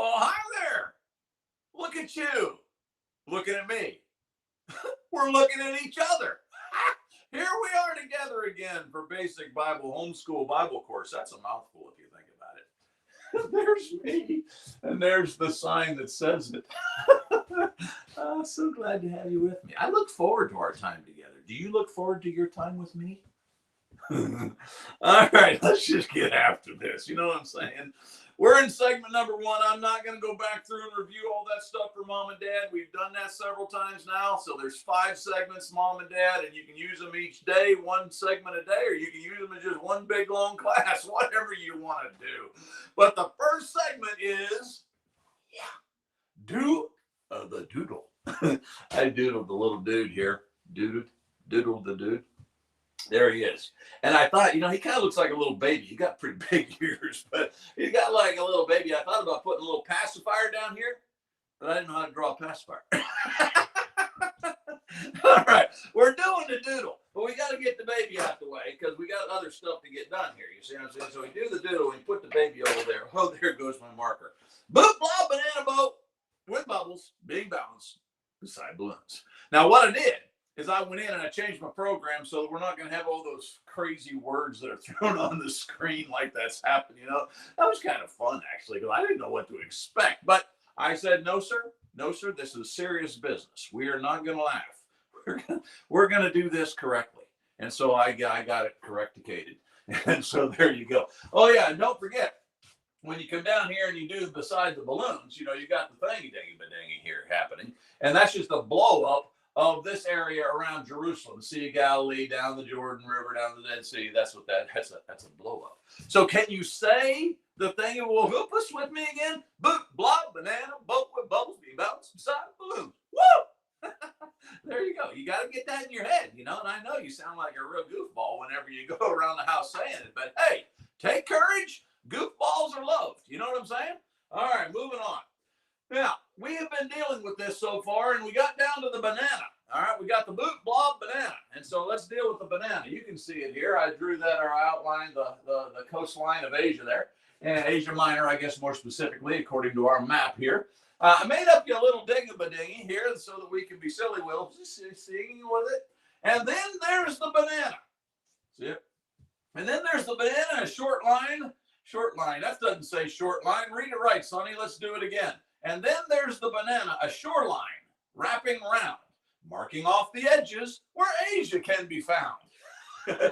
Well, hi there. Look at you. Looking at me. We're looking at each other. Here we are together again for Basic Bible Homeschool Bible Course. That's a mouthful if you think about it. There's me, and there's the sign that says it. Oh, so glad to have you with me. I look forward to our time together. Do you look forward to your time with me? All right, let's just get after this. You know what I'm saying? We're in segment number 1. I'm not going to go back through and review all that stuff for Mom and Dad. We've done that several times now. So there's 5 segments, Mom and Dad, and you can use them each day, 1 segment a day, or you can use them as just one big long class, whatever you want to do. But the first segment is, do the doodle. I doodled the little dude here. Doodled the dude. There he is. And I thought, he kind of looks like a little baby. He got pretty big ears, but he's got like a little baby. I thought about putting a little pacifier down here, but I didn't know how to draw a pacifier. All right, we're doing the doodle, but we got to get the baby out the way because we got other stuff to get done here. You see what I'm saying? So we do the doodle and put the baby over there. Oh, there goes my marker. Boop, blob, banana boat with bubbles being balanced beside balloons. Now, what I did is I went in and I changed my program so that we're not going to have all those crazy words that are thrown on the screen like that's happened. That was kind of fun, actually, because I didn't know what to expect. But I said, no, sir, this is serious business. We are not going to laugh. We're going to do this correctly. And so I got it correcticated. And so there you go. Oh, yeah, and don't forget, when you come down here and you do beside the balloons, you got the thingy-dingy-ba-dingy here happening. And that's just a blow-up of this area around Jerusalem, the Sea of Galilee, down the Jordan River, down the Dead Sea. That's a blow up. So can you say the thing? Well, whoop us with me again? Boop, blob, banana, boat with bubbles, being bounced beside balloons. Woo! There you go. You got to get that in your head, and I know you sound like a real goofball whenever you go around the house saying it, but hey, take courage. Goofballs are loved. You know what I'm saying? All right, moving on. Now, we have been dealing with this so far, and we got down to the banana. All right, we got the boot, blob, banana. And so let's deal with the banana. You can see it here. I drew that, or I outlined the coastline of Asia there. And Asia Minor, I guess more specifically, according to our map here. I made up you a little ding-a-ba-dingy here so that we can be silly singing with it. And then there's the banana. See it? And then there's the banana, a short line. Short line. That doesn't say short line. Read it right, Sonny. Let's do it again. And then there's the banana, a shoreline, wrapping around, marking off the edges where Asia can be found. I'm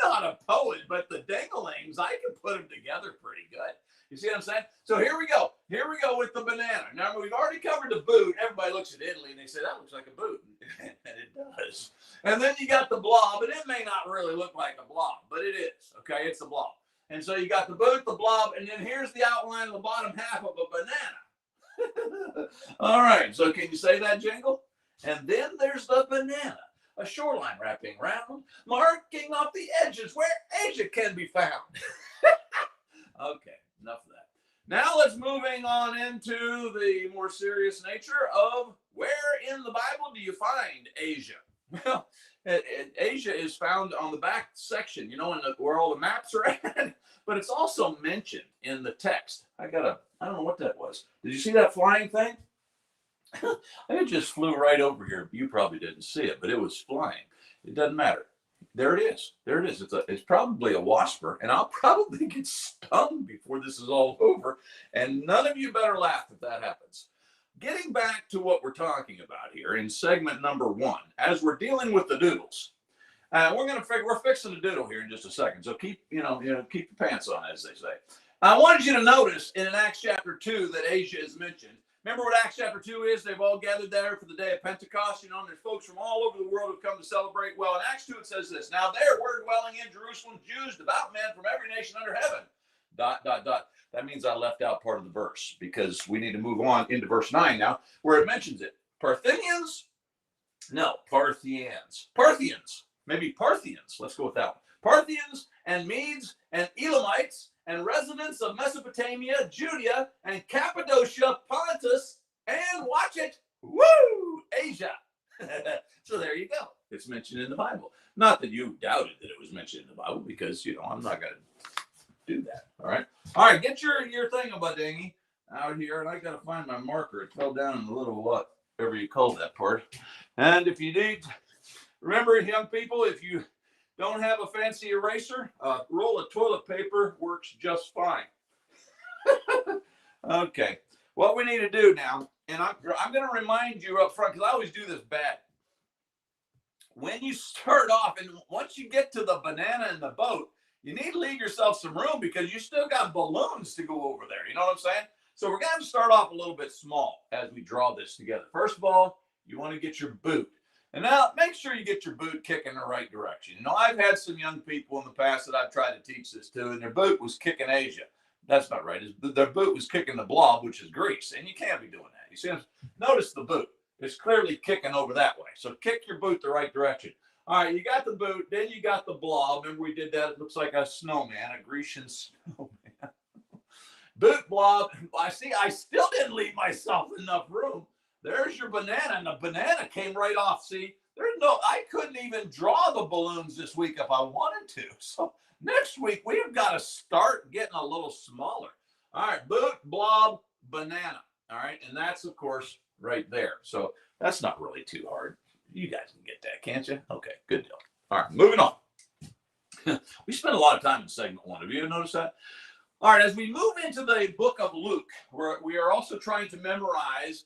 not a poet, but the dinglings, I can put them together pretty good. You see what I'm saying? So here we go. Here we go with the banana. Now, we've already covered the boot. Everybody looks at Italy and they say, that looks like a boot. And it does. And then you got the blob, and it may not really look like a blob, but it is. Okay, it's a blob. And so you got the boot, the blob, and then here's the outline of the bottom half of a banana. All right, so can you say that, Jingle? And then there's the banana, a shoreline wrapping around, marking off the edges where Asia can be found. Okay, enough of that. Now let's moving on into the more serious nature of where in the Bible do you find Asia? Well, Asia is found on the back section, where all the maps are at, but it's also mentioned in the text. I don't know what that was. Did you see that flying thing? It just flew right over here. You probably didn't see it, but it was flying. It doesn't matter. There it is. There it is. It's probably a wasper, and I'll probably get stung before this is all over, and none of you better laugh if that happens. Getting back to what we're talking about here in segment number 1, as we're dealing with the doodles, we're fixing the doodle here in just a second. So keep your pants on, as they say. I wanted you to notice in Acts chapter 2 that Asia is mentioned. Remember what Acts chapter 2 is? They've all gathered there for the day of Pentecost. And there's folks from all over the world who come to celebrate. Well, in Acts 2 it says this: now there were dwelling in Jerusalem Jews, devout men from every nation under heaven. ... That means I left out part of the verse because we need to move on into verse 9 now, where it mentions it. Parthians? No, Parthians. Parthians. Maybe Parthians. Let's go with that one. Parthians and Medes and Elamites and residents of Mesopotamia, Judea and Cappadocia, Pontus, and watch it, woo, Asia. So there you go. It's mentioned in the Bible. Not that you doubted that it was mentioned in the Bible, because, I'm not going to do that. All right. Get your thing about dingy out here, and I got to find my marker. It fell down in the little whatever you call that part. And if you need, remember, young people, if you don't have a fancy eraser, a roll of toilet paper works just fine. Okay. What we need to do now, and I'm going to remind you up front, because I always do this bad. When you start off, and once you get to the banana in the boat, you need to leave yourself some room because you still got balloons to go over there. You know what I'm saying? So we're going to start off a little bit small as we draw this together. First of all, you want to get your boot. And now make sure you get your boot kicking the right direction. You know, I've had some young people in the past that I've tried to teach this to, and their boot was kicking Asia. That's not right. Their boot was kicking the blob, which is Greece, and you can't be doing that. You see, notice the boot. It's clearly kicking over that way. So kick your boot the right direction. All right, you got the boot, then you got the blob. Remember we did that? It looks like a snowman, a Grecian snowman. Boot, blob. I still didn't leave myself enough room. There's your banana, and the banana came right off. See, I couldn't even draw the balloons this week if I wanted to. So next week, we've got to start getting a little smaller. All right, boot, blob, banana. All right, and that's, of course, right there. So that's not really too hard. You guys can get that, can't you? Okay, good deal. All right, moving on. We spent a lot of time in segment 1. Have you noticed that? All right, as we move into the book of Luke, we are also trying to memorize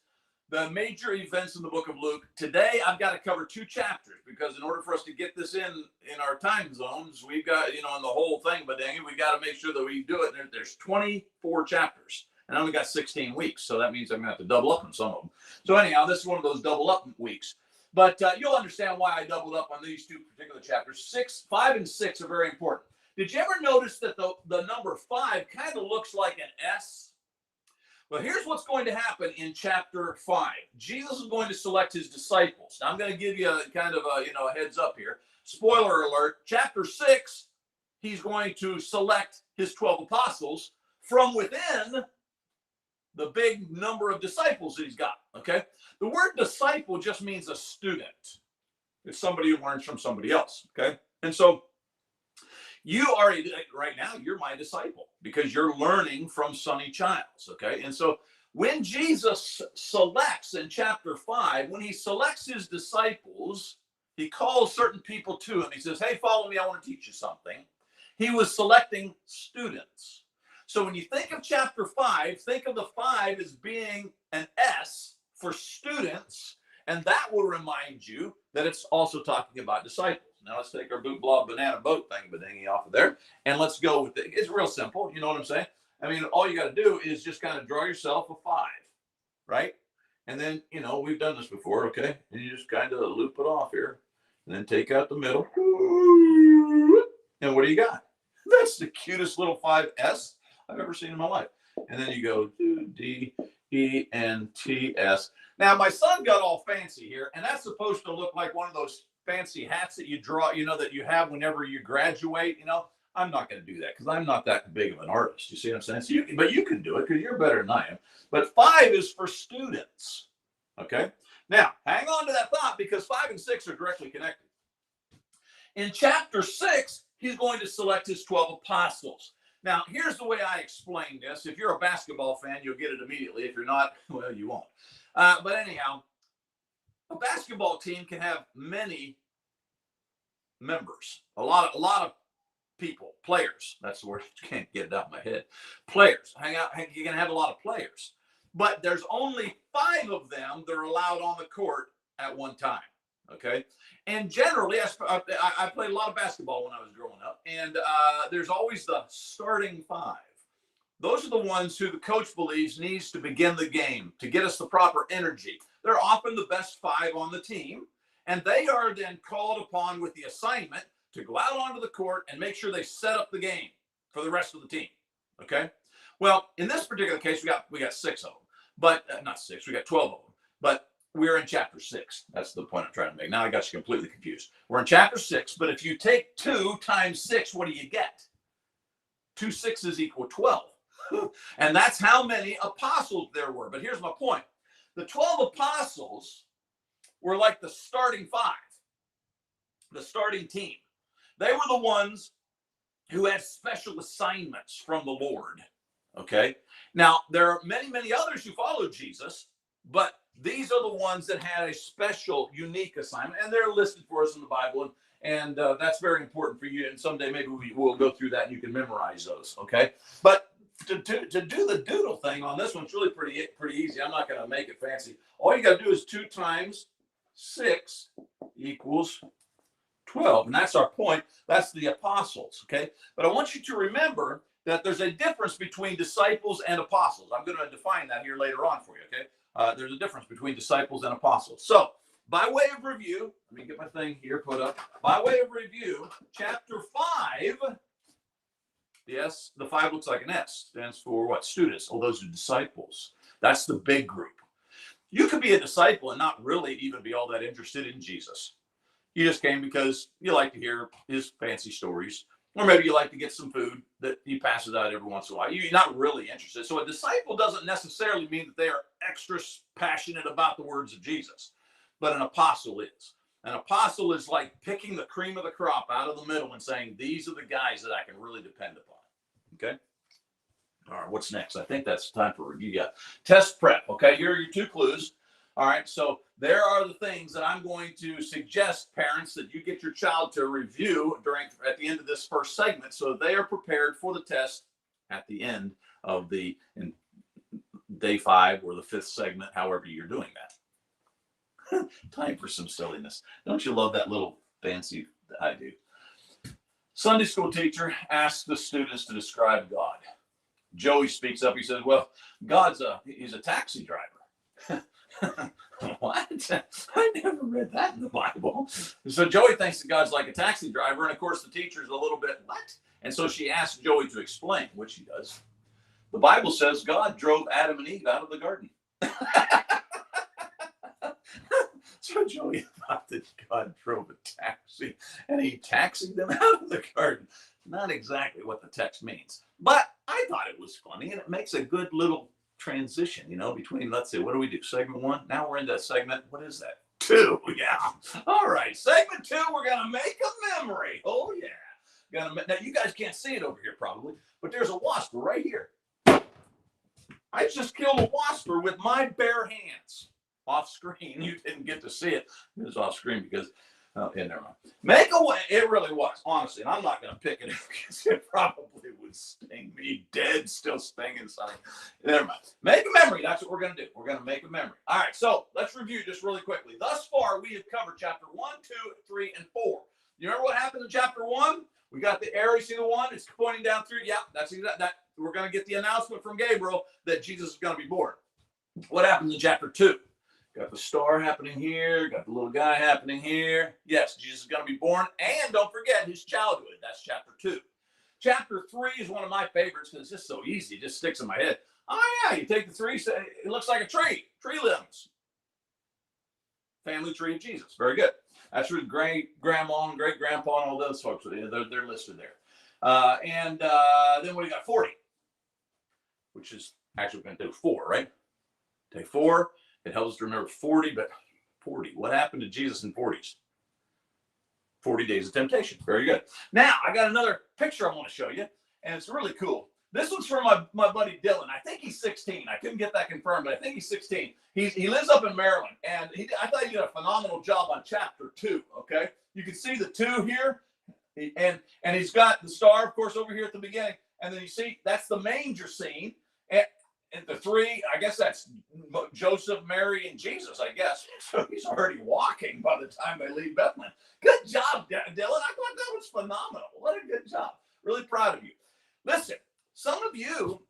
the major events in the book of Luke. Today, I've got to cover 2 chapters because in order for us to get this in our time zones, we've got, in the whole thing, but dang it, we got to make sure that we do it. There's 24 chapters. And I only got 16 weeks, so that means I'm going to have to double up on some of them. So anyhow, this is one of those double up weeks. But you'll understand why I doubled up on these 2 particular chapters. 5 and 6 are very important. Did you ever notice that the number 5 kind of looks like an S? Well, here's what's going to happen in chapter 5. Jesus is going to select his disciples. Now, I'm going to give you a kind of a heads up here. Spoiler alert, chapter 6, he's going to select his 12 apostles from within the big number of disciples that he's got, okay? The word disciple just means a student. It's somebody who learns from somebody else, okay? And so you are, right now, you're my disciple because you're learning from Sonny Childs, okay? And so when Jesus selects in chapter 5, when he selects his disciples, he calls certain people to him. He says, hey, follow me, I want to teach you something. He was selecting students. So when you think of chapter 5, think of the 5 as being an S for students, and that will remind you that it's also talking about disciples. Now let's take our boot, blob, banana, boat thing, badingy off of there, and let's go with it. It's real simple. You know what I'm saying? I mean, all you got to do is just kind of draw yourself a 5, right? And then, we've done this before, okay? And you just kind of loop it off here, and then take out the middle. And what do you got? That's the cutest little 5S I've ever seen in my life. And then you go D, E, N, T, S. Now, my son got all fancy here, and that's supposed to look like one of those fancy hats that you draw, that you have whenever you graduate. I'm not going to do that because I'm not that big of an artist. You see what I'm saying? So you can do it because you're better than I am. But 5 is for students. Okay? Now, hang on to that thought because 5 and 6 are directly connected. In chapter 6, he's going to select his 12 apostles. Now, here's the way I explain this. If you're a basketball fan, you'll get it immediately. If you're not, well, you won't. But anyhow, a basketball team can have many members, a lot of people, players. That's the word. I can't get it out of my head. Players. You can have a lot of players. But there's only 5 of them that are allowed on the court at one time. Okay. And generally, I played a lot of basketball when I was growing up. And there's always the starting 5. Those are the ones who the coach believes needs to begin the game to get us the proper energy. They're often the best 5 on the team. And they are then called upon with the assignment to go out onto the court and make sure they set up the game for the rest of the team. Okay. Well, in this particular case, we got 6 of them, but not 6. We got 12 of them. But we're in chapter 6. That's the point I'm trying to make. Now I got you completely confused. We're in chapter 6, but if you take 2 times 6, what do you get? 2 6s equal 12. And that's how many apostles there were. But here's my point. The 12 apostles were like the starting 5, the starting team. They were the ones who had special assignments from the Lord. Okay. Now, there are many, many others who followed Jesus, but these are the ones that had a special, unique assignment, and they're listed for us in the Bible. And that's very important for you. And someday maybe we'll go through that and you can memorize those. Okay. But to do the doodle thing on this one's really pretty easy. I'm not going to make it fancy. All you got to do is 2 times 6 equals 12. And that's our point. That's the apostles. Okay. But I want you to remember that there's a difference between disciples and apostles. I'm going to define that here later on for you. Okay. There's a difference between disciples and apostles. So, by way of review, let me get my thing here put up. By way of review, chapter 5, yes, the 5 looks like an S, stands for what? Students. Oh, those are disciples. That's the big group. You could be a disciple and not really even be all that interested in Jesus. You just came because you like to hear his fancy stories, or maybe you like to get some food that he passes out every once in a while. You're not really interested. So a disciple doesn't necessarily mean that they are extra passionate about the words of Jesus. But an apostle is. An apostle is like picking the cream of the crop out of the middle and saying, these are the guys that I can really depend upon. Okay? All right, what's next? I think that's time for review. Yeah. Test prep. Okay, here are your 2 clues. All right, so there are the things that I'm going to suggest, parents, that you get your child to review at the end of this first segment so they are prepared for the test at the end of in day 5 or the 5th segment, however you're doing that. Time for some silliness. Don't you love that little fancy? I do. Sunday school teacher asks the students to describe God. Joey speaks up. He says, well, he's a taxi driver. What? I never read that in the Bible. So Joey thinks that God's like a taxi driver. And of course, the teacher's a little bit, what? And so she asks Joey to explain, which he does. The Bible says God drove Adam and Eve out of the garden. So Joey thought that God drove a taxi and he taxied them out of the garden. Not exactly what the text means, but I thought it was funny and it makes a good little transition, between, let's see, what do we do? Segment 1. Now we're into segment, what is that? 2. Yeah. All right. Segment 2, we're going to make a memory. Oh, yeah. Now, you guys can't see it over here probably, but there's a wasper right here. I just killed a wasper with my bare hands. Off screen, you didn't get to see it. It was off screen because, never mind. Make a way. It really was, honestly, and I'm not going to pick it because it probably would sting me dead, still stinging something. Never mind. Make a memory. That's what we're going to do. We're going to make a memory. All right, so let's review just really quickly. Thus far, we have covered chapter 1, 2, 3, and 4. You remember what happened in chapter 1? We got the arrow. See the 1? It's pointing down through. Yeah, that's exactly that. We're going to get the announcement from Gabriel that Jesus is going to be born. What happens in chapter 2? Got the star happening here. Got the little guy happening here. Yes, Jesus is going to be born. And don't forget his childhood. That's chapter 2. Chapter 3 is one of my favorites because it's just so easy. It just sticks in my head. Oh, yeah. You take the 3. It looks like a tree. Tree limbs. Family tree of Jesus. Very good. That's where great-grandma and great-grandpa and all those folks, they're listed there. And then what do you got? 40. Which is actually going to do 4, right? Day 4. It helps us to remember 40, but 40. What happened to Jesus in 40s? 40 days of temptation. Very good. Now, I got another picture I want to show you, and it's really cool. This one's from my buddy Dylan. I think he's 16. I couldn't get that confirmed, but I think he's 16. He lives up in Maryland, and I thought he did a phenomenal job on chapter 2, okay? You can see the 2 here, and he's got the star, of course, over here at the beginning, and then you see that's the manger scene, and the 3, I guess that's Joseph, Mary, and Jesus, I guess. So he's already walking by the time they leave Bethlehem. Good job, Dylan. I thought that was phenomenal. What a good job. Really proud of you. Listen, some of you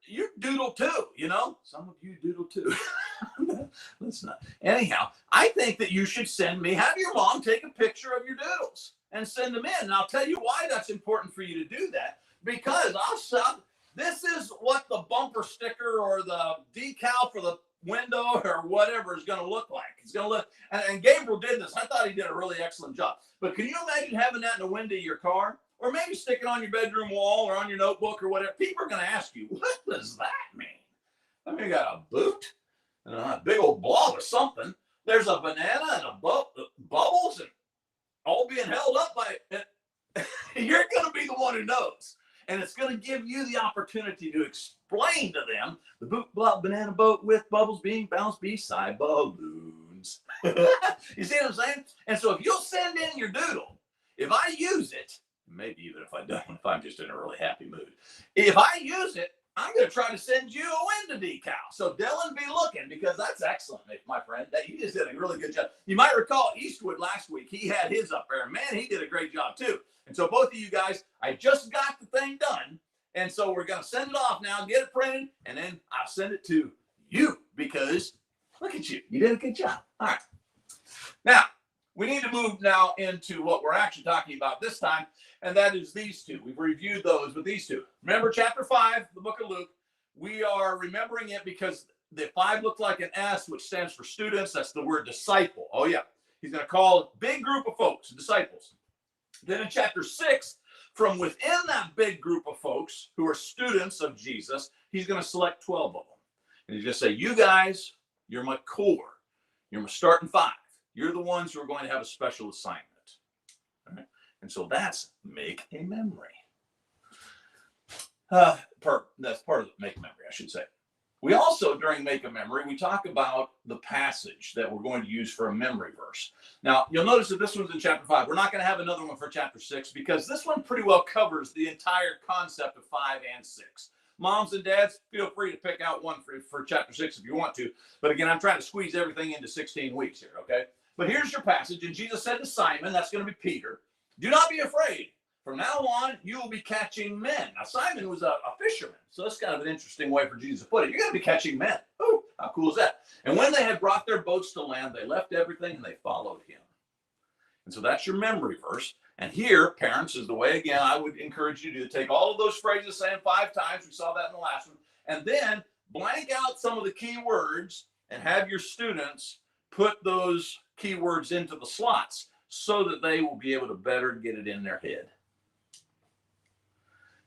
you doodle too, Some of you doodle too. Let's not. Anyhow, I think that you should have your mom take a picture of your doodles and send them in. And I'll tell you why that's important for you to do that. Because this is what the bumper sticker or the decal for the window or whatever is going to look like. It's going to look, and Gabriel did this. I thought he did a really excellent job. But can you imagine having that in the window of your car? Or maybe stick it on your bedroom wall or on your notebook or whatever. People are going to ask you, what does that mean? I mean, you got a boot and a big old blob of something. There's a banana and bubbles and all being held up by it. You're going to be the one who knows. And it's going to give you the opportunity to explain to them the banana boat with bubbles being bounced beside balloons. You see what I'm saying? And so if you'll send in your doodle, if I use it, maybe even if I don't, if I'm just in a really happy mood, if I use it, I'm going to try to send you a window decal. So Dylan, be looking, because that's excellent, my friend. That you just did a really good job. You might recall Eastwood last week. He had his up there. Man, he did a great job too. And so both of you guys, I just got the thing done. And so we're going to send it off now, get it printed, and then I'll send it to you because look at you. You did a good job. All right. Now, we need to move now into what we're actually talking about this time, and that is these two. We've reviewed those, but these two. Remember chapter 5, the book of Luke. We are remembering it because the 5 looked like an S, which stands for students. That's the word disciple. Oh, yeah. He's going to call a big group of folks, disciples. Then in chapter 6, from within that big group of folks who are students of Jesus, he's going to select 12 of them. And he's going to say, you guys, you're my core. You're my starting 5. You're the ones who are going to have a special assignment. All right? And so that's make a memory. That's part of the make a memory, I should say. We also, during Make a Memory, we talk about the passage that we're going to use for a memory verse. Now, you'll notice that this one's in chapter 5. We're not going to have another one for chapter 6 because this one pretty well covers the entire concept of 5 and 6. Moms and dads, feel free to pick out one for chapter 6 if you want to. But again, I'm trying to squeeze everything into 16 weeks here, okay? But here's your passage. And Jesus said to Simon, that's going to be Peter, do not be afraid. From now on, you will be catching men. Now, Simon was a fisherman, so that's kind of an interesting way for Jesus to put it. You're going to be catching men. Oh, how cool is that? And when they had brought their boats to land, they left everything and they followed him. And so that's your memory verse. And here, parents, is the way, again, I would encourage you to take all of those phrases saying 5 times. We saw that in the last one. And then blank out some of the key words and have your students put those key words into the slots so that they will be able to better get it in their head.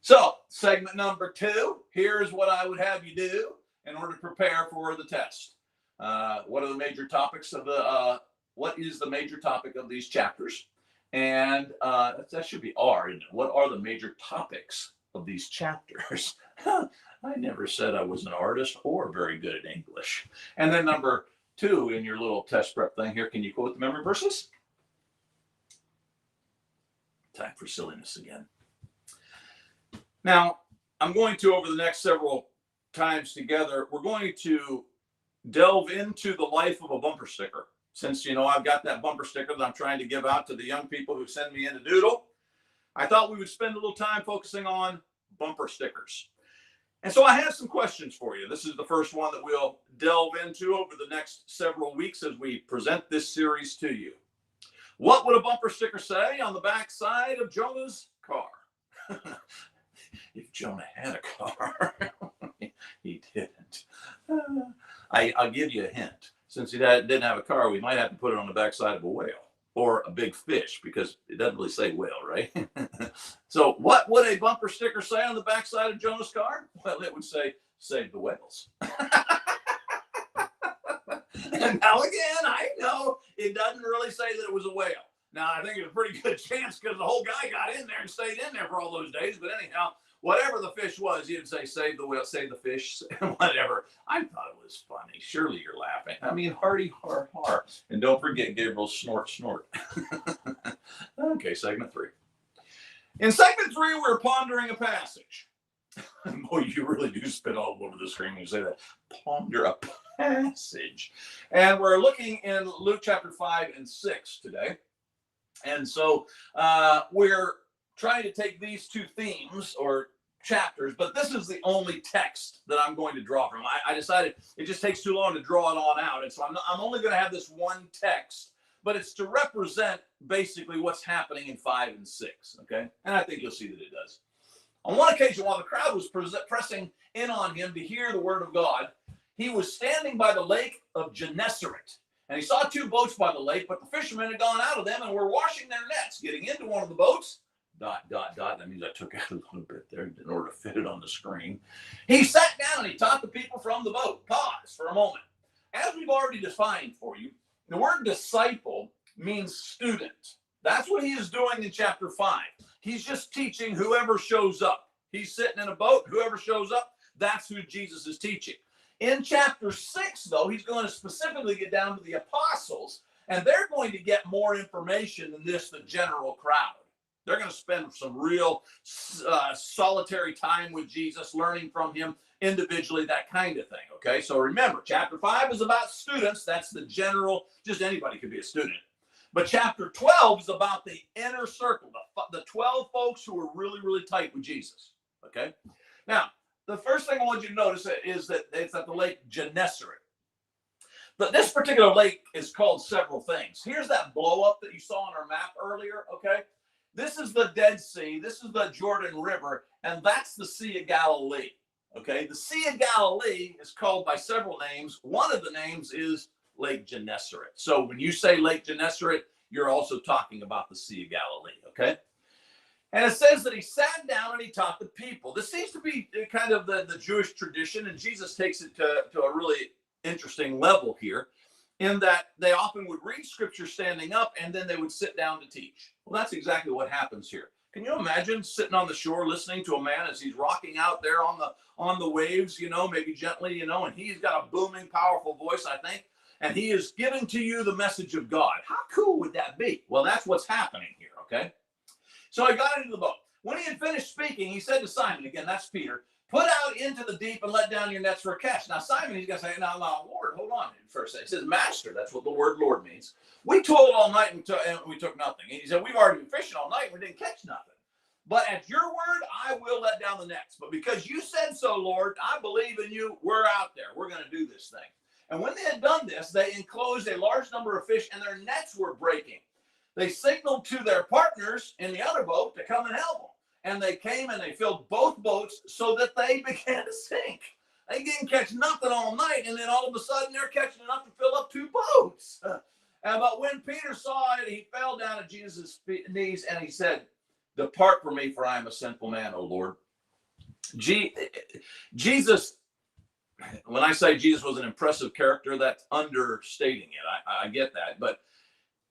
So, segment number 2, here's what I would have you do in order to prepare for the test. What are the major topics of what is the major topic of these chapters? And that should be R, isn't it? What are the major topics of these chapters? I never said I was an artist or very good at English. And then number 2 in your little test prep thing here, can you quote the memory verses? Time for silliness again. Now, I'm going to, over the next several times together, we're going to delve into the life of a bumper sticker. Since, I've got that bumper sticker that I'm trying to give out to the young people who send me in a doodle, I thought we would spend a little time focusing on bumper stickers. And so I have some questions for you. This is the first one that we'll delve into over the next several weeks as we present this series to you. What would a bumper sticker say on the back side of Jonah's car? If Jonah had a car, he didn't. I'll give you a hint. Since he didn't have a car, we might have to put it on the backside of a whale or a big fish because it doesn't really say whale, right? So what would a bumper sticker say on the backside of Jonah's car? Well, it would say, save the whales. And now again, I know it doesn't really say that it was a whale. Now, I think it's a pretty good chance because the whole guy got in there and stayed in there for all those days. But anyhow, whatever the fish was, you'd say, save the whale, save the fish, whatever. I thought it was funny. Surely you're laughing. I mean, hearty, har, har. And don't forget Gabriel's snort, snort. Okay, segment 3. In segment 3, we're pondering a passage. Boy, you really do spit all over the screen when you say that. Ponder a passage. And we're looking in Luke chapter 5 and 6 today. And so we're trying to take these 2 themes or chapters, but this is the only text that I'm going to draw from. I decided it just takes too long to draw it on out. And so I'm only going to have this one text, but it's to represent basically what's happening in 5 and 6. Okay. And I think you'll see that it does. On one occasion, while the crowd was pressing in on him to hear the word of God, he was standing by the lake of Gennesaret. And he saw 2 boats by the lake, but the fishermen had gone out of them and were washing their nets. Getting into one of the boats, ... That means I took out a little bit there in order to fit it on the screen. He sat down and he taught the people from the boat. Pause for a moment. As we've already defined for you, the word disciple means student. That's what he is doing in chapter 5. He's just teaching whoever shows up. He's sitting in a boat. Whoever shows up, that's who Jesus is teaching. In chapter 6, though, he's going to specifically get down to the apostles, and they're going to get more information than the general crowd. They're going to spend some real solitary time with Jesus, learning from him individually, that kind of thing. Okay, so remember, chapter 5 is about students. That's the general, just anybody could be a student. But chapter 12 is about the inner circle, the 12 folks who are really, really tight with Jesus. Okay, now, the first thing I want you to notice is that it's at the Lake Gennesaret. But this particular lake is called several things. Here's that blow up that you saw on our map earlier, okay? This is the Dead Sea. This is the Jordan River, and that's the Sea of Galilee, okay? The Sea of Galilee is called by several names. One of the names is Lake Gennesaret. So when you say Lake Gennesaret, you're also talking about the Sea of Galilee, okay? And it says that he sat down and he taught the people. This seems to be kind of the Jewish tradition, and Jesus takes it to a really interesting level here, in that they often would read scripture standing up and then they would sit down to teach. Well, that's exactly what happens here. Can you imagine sitting on the shore listening to a man as he's rocking out there on the waves, you know, maybe gently, you know, and he's got a booming, powerful voice, I think, and he is giving to you the message of God. How cool would that be? Well, that's what's happening here, okay? So he got into the boat. When he had finished speaking, he said to Simon, again, that's Peter, put out into the deep and let down your nets for a catch. Now, Simon, he's going to say, now, Lord, hold on. First, he says, Master, that's what the word Lord means. We toiled all night and we took nothing. And he said, we've already been fishing all night and we didn't catch nothing. But at your word, I will let down the nets. But because you said so, Lord, I believe in you. We're out there. We're going to do this thing. And when they had done this, they enclosed a large number of fish and their nets were breaking. They signaled to their partners in the other boat to come and help them. And they came and they filled both boats so that they began to sink. They didn't catch nothing all night, and then all of a sudden they're catching enough to fill up 2 boats. But when Peter saw it, he fell down at Jesus' knees and he said, depart from me, for I am a sinful man, O Lord. Jesus, when I say Jesus was an impressive character, that's understating it. I get that. But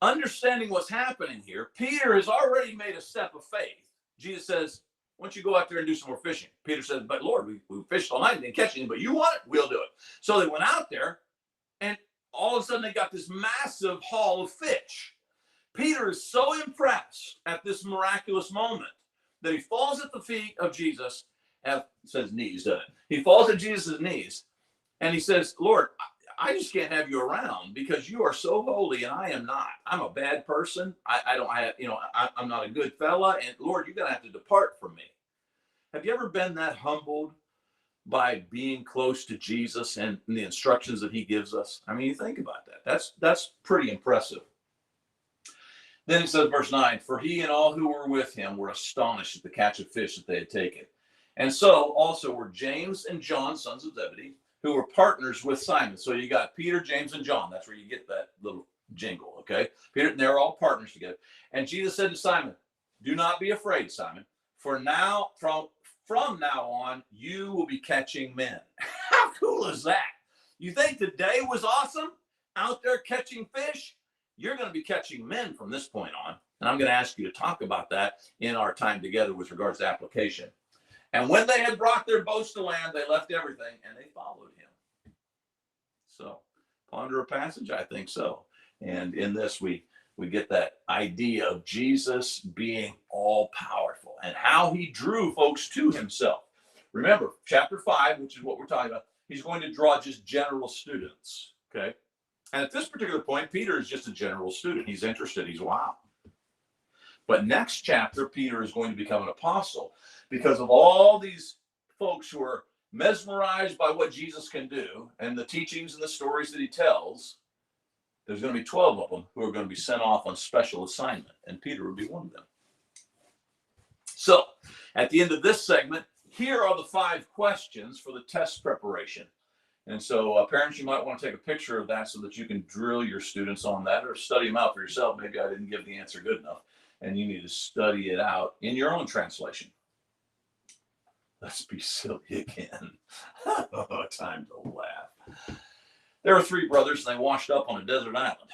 understanding what's happening here, Peter has already made a step of faith. Jesus says, why don't you go out there and do some more fishing? Peter says, but Lord, we fished all night and didn't catch anything, but you want it? We'll do it. So they went out there, and all of a sudden they got this massive haul of fish. Peter is so impressed at this miraculous moment that he falls at the feet of Jesus. It says knees, doesn't it? He falls at Jesus' knees, and he says, Lord, I just can't have you around because you are so holy and I am not. I'm a bad person. I'm not a good fella. And Lord, you're going to have to depart from me. Have you ever been that humbled by being close to Jesus and the instructions that he gives us? I mean, you think about that. That's pretty impressive. Then it says, verse 9, for he and all who were with him were astonished at the catch of fish that they had taken. And so also were James and John, sons of Zebedee, who were partners with Simon. So you got Peter, James, and John. That's where you get that little jingle, okay? Peter, and they're all partners together. And Jesus said to Simon, do not be afraid, Simon, for now, from now on, you will be catching men. How cool is that? You think the day was awesome out there catching fish? You're going to be catching men from this point on. And I'm going to ask you to talk about that in our time together with regards to application. And when they had brought their boats to land, they left everything and they followed him. So, ponder a passage? I think so. And in this, we get that idea of Jesus being all powerful and how he drew folks to himself. Remember, chapter 5, which is what we're talking about, he's going to draw just general students. Okay. And at this particular point, Peter is just a general student. He's interested. He's wow. But next chapter, Peter is going to become an apostle because of all these folks who are mesmerized by what Jesus can do and the teachings and the stories that he tells. There's going to be 12 of them who are going to be sent off on special assignment, and Peter will be one of them. So at the end of this segment, here are the 5 questions for the test preparation. And so parents, you might want to take a picture of that so that you can drill your students on that or study them out for yourself. Maybe I didn't give the answer good enough, and you need to study it out in your own translation. Let's be silly again. Oh, time to laugh. There were 3 brothers, and they washed up on a desert island.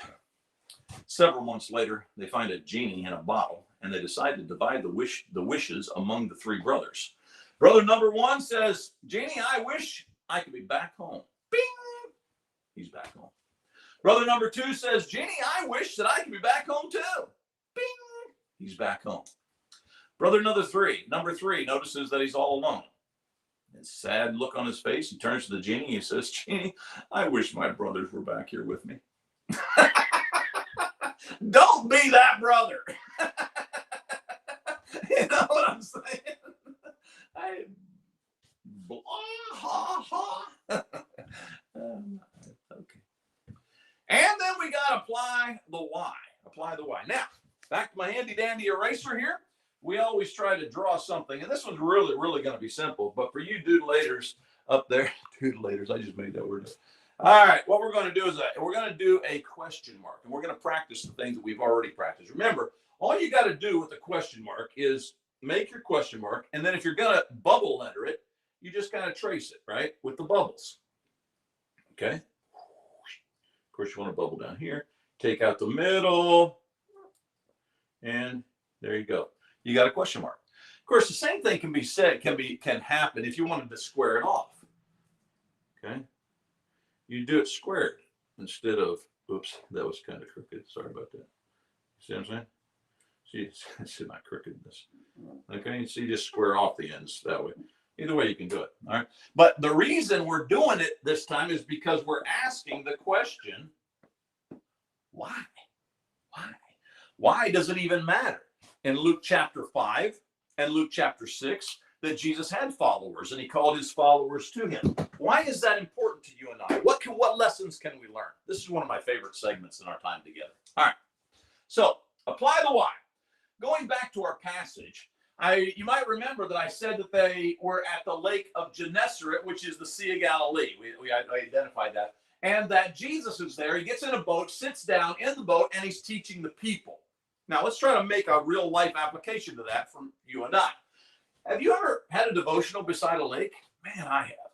Several months later, they find a genie in a bottle, and they decide to divide the wishes among the three brothers. Brother number one says, Jeannie, I wish I could be back home. Bing! He's back home. Brother number two says, Jeannie, I wish that I could be back home too. Bing! He's back home. Brother number three notices that he's all alone. A sad look on his face. He turns to the genie. He says, Genie, I wish my brothers were back here with me. Don't be that brother. You know what I'm saying? Blah, ha, ha. Okay. And then we got to apply the why. Apply the why. Now, back to my handy dandy eraser here. We always try to draw something, and this one's really, really going to be simple. But for you doodlators up there, doodlators, I just made that word up. All right, what we're going to do is we're going to do a question mark, and we're going to practice the things that we've already practiced. Remember, all you got to do with a question mark is make your question mark, and then if you're going to bubble letter it, you just kind of trace it, right, with the bubbles. Okay? Of course, you want to bubble down here. Take out the middle, and there you go. You got a question mark. Of course, the same thing can be said, can happen if you wanted to square it off. Okay? You do it squared instead of, oops, that was kind of crooked. Sorry about that. See what I'm saying? See, it's not crookedness. Okay, so you just square off the ends that way. Either way, you can do it. All right. But the reason we're doing it this time is because we're asking the question, why? Why? Why does it even matter? In Luke chapter 5 and Luke chapter 6, that Jesus had followers and he called his followers to him. Why is that important to you and I? What lessons can we learn? This is one of my favorite segments in our time together. All right. So apply the why. Going back to our passage, you might remember that I said that they were at the lake of Gennesaret, which is the Sea of Galilee. We identified that. And that Jesus is there. He gets in a boat, sits down in the boat, and he's teaching the people. Now, let's try to make a real life application to that from you and I. Have you ever had a devotional beside a lake? Man, I have.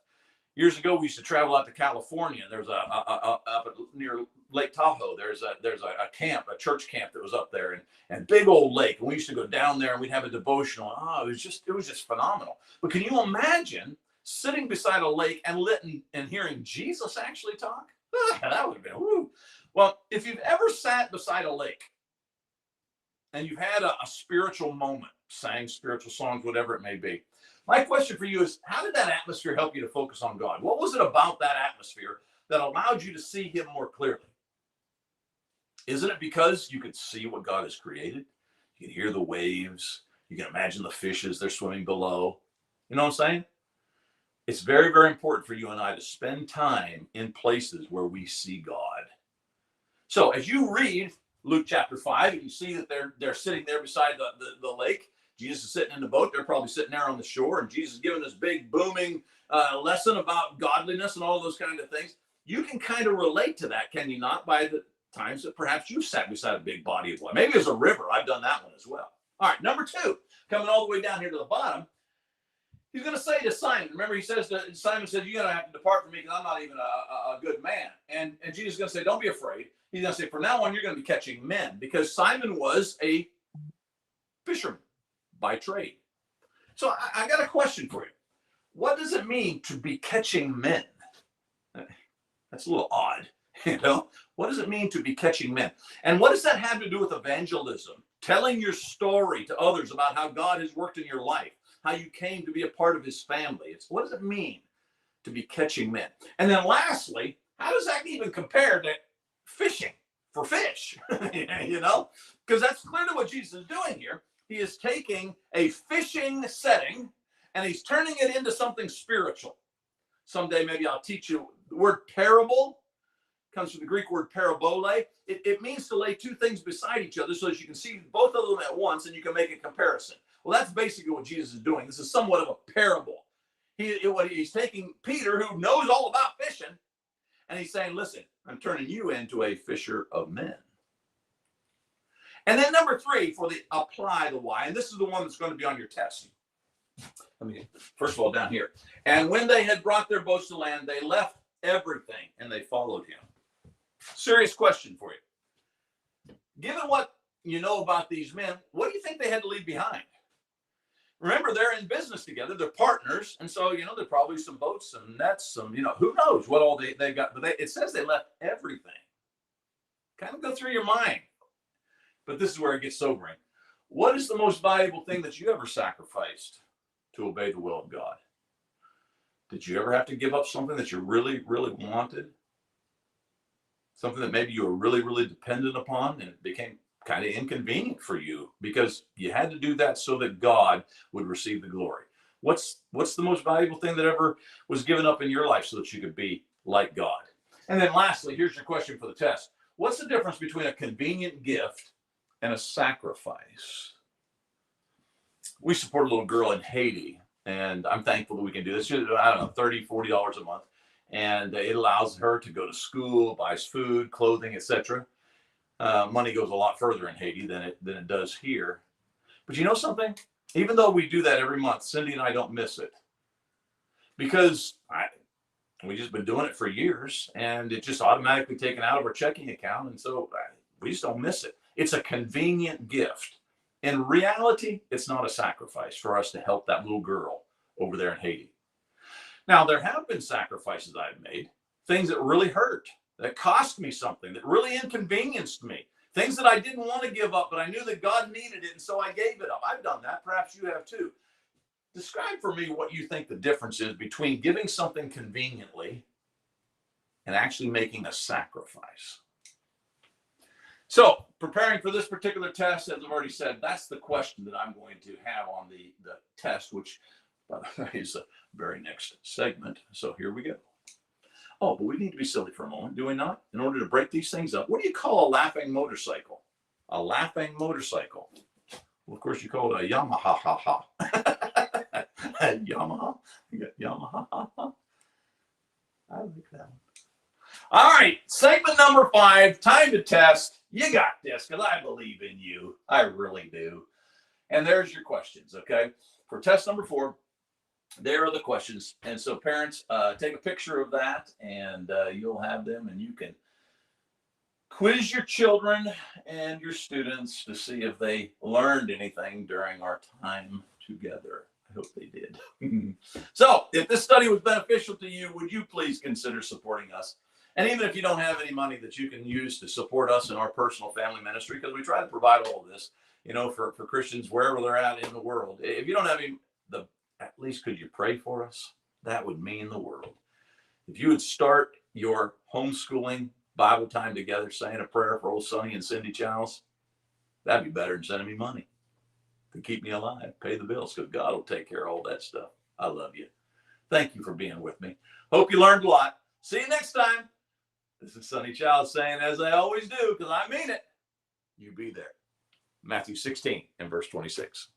Years ago, we used to travel out to California. There's up near Lake Tahoe. There's a camp, a church camp that was up there, and big old lake. And we used to go down there and we'd have a devotional. Oh, it was just phenomenal. But can you imagine sitting beside a lake and hearing Jesus actually talk? That would have been woo. Well, if you've ever sat beside a lake and you've had a spiritual moment, sang spiritual songs, whatever it may be, my question for you is, how did that atmosphere help you to focus on God? What was it about that atmosphere that allowed you to see him more clearly? Isn't it because you could see what God has created? You can hear the waves. You can imagine the fishes, they're swimming below. You know what I'm saying? It's very, very important for you and I to spend time in places where we see God. So as you read Luke chapter 5, you see that they're sitting there beside the lake. Jesus is sitting in the boat. They're probably sitting there on the shore, and Jesus is giving this big booming lesson about godliness and all those kind of things. You can kind of relate to that, can you not, by the times that perhaps you've sat beside a big body of water. Maybe it's a river. I've done that one as well. All right, number 2, coming all the way down here to the bottom, he's going to say to Simon, remember Simon said, you're going to have to depart from me because I'm not even a good man. And Jesus is going to say, don't be afraid. He's going to say, from now on, you're going to be catching men, because Simon was a fisherman by trade. So I got a question for you. What does it mean to be catching men? That's a little odd, you know? What does it mean to be catching men? And what does that have to do with evangelism? Telling your story to others about how God has worked in your life, how you came to be a part of his family. What does it mean to be catching men? And then lastly, how does that even compare to fishing for fish? You know? Because that's clearly what Jesus is doing here. He is taking a fishing setting and he's turning it into something spiritual. Someday maybe I'll teach you the word parable. Comes from the Greek word parabole. It means to lay two things beside each other so that you can see both of them at once and you can make a comparison. Well, that's basically what Jesus is doing. This is somewhat of a parable. He's taking Peter, who knows all about fishing, and he's saying, listen, I'm turning you into a fisher of men. And then number 3 for the apply the why, and this is the one that's going to be on your test. Let me, first of all, down here. And when they had brought their boats to land, they left everything and they followed him. Serious question for you. Given what you know about these men, what do you think they had to leave behind? Remember, they're in business together. They're partners. And so, there's probably some boats, some nets, some, who knows what all they got. But it says they left everything. Kind of go through your mind. But this is where it gets sobering. What is the most valuable thing that you ever sacrificed to obey the will of God? Did you ever have to give up something that you really, really wanted? Something that maybe you were really, really dependent upon, and it became kind of inconvenient for you because you had to do that so that God would receive the glory. What's the most valuable thing that ever was given up in your life so that you could be like God? And then lastly, here's your question for the test. What's the difference between a convenient gift and a sacrifice? We support a little girl in Haiti, and I'm thankful that we can do this. I don't know, $30, $40 a month. And it allows her to go to school, buys food, clothing, etc. Money goes a lot further in Haiti than it does here. But you know something? Even though we do that every month, Cindy and I don't miss it. Because we just been doing it for years, and it's just automatically taken out of our checking account. And so we just don't miss it. It's a convenient gift. In reality, it's not a sacrifice for us to help that little girl over there in Haiti. Now, there have been sacrifices I've made, things that really hurt, that cost me something, that really inconvenienced me, things that I didn't want to give up, but I knew that God needed it, and so I gave it up. I've done that. Perhaps you have too. Describe for me what you think the difference is between giving something conveniently and actually making a sacrifice. So, preparing for this particular test, as I've already said, that's the question that I'm going to have on the test, which, by the way, is the very next segment. So here we go. Oh, but we need to be silly for a moment, do we not? In order to break these things up. What do you call a laughing motorcycle? A laughing motorcycle. Well, of course, you call it a Yamaha. Yamaha? You got Yamaha. I like that one. All right, segment number 5, time to test. You got this, because I believe in you. I really do. And there's your questions, okay? For test number 4, there are the questions. And so parents, take a picture of that, and you'll have them, and you can quiz your children and your students to see if they learned anything during our time together. I hope they did. So if this study was beneficial to you, would you please consider supporting us? And even if you don't have any money that you can use to support us in our personal family ministry, because we try to provide all of this, for Christians wherever they're at in the world. If you don't have any, at least could you pray for us? That would mean the world. If you would start your homeschooling Bible time together, saying a prayer for old Sonny and Cindy Childs, that'd be better than sending me money to keep me alive, pay the bills, because God will take care of all that stuff. I love you. Thank you for being with me. Hope you learned a lot. See you next time. This is Sonny Childs saying, as I always do, because I mean it, you be there. Matthew 16 and verse 26.